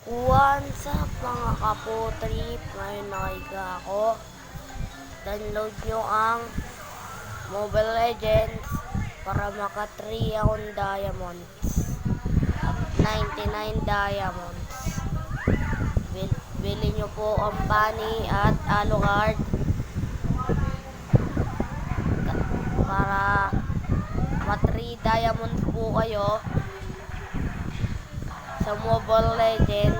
What's up mga kaputrip? Ngayon nakiga ako. Download nyo ang Mobile Legends para maka 3 akong diamonds at 99 diamonds. Bili nyo po ang bunny at Alucard para ma 3 diamonds po kayo sa Mobile Legends.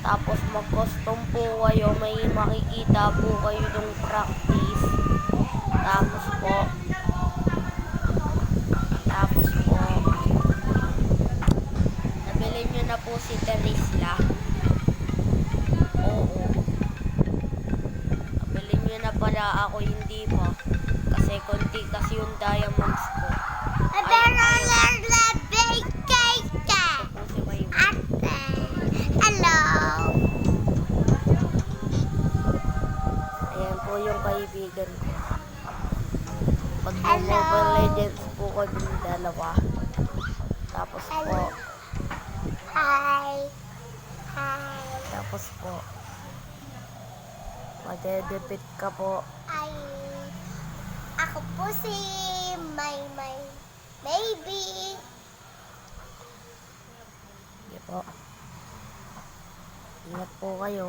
Tapos mag-custom po kayo, may makikita po kayo ng practice. Tapos po nabili nyo na po si Terisla. Oo, nabili nyo na pala, ako hindi pa kasi konti kasi yung diamonds ko. Ayan po yung kaibigan ko. Pag Mobile Legends po kami dalawa. Tapos po Hi. Tapos po madedebit ka po. Ako po si Maymay. Maybe. Sige po. Ingat po kayo.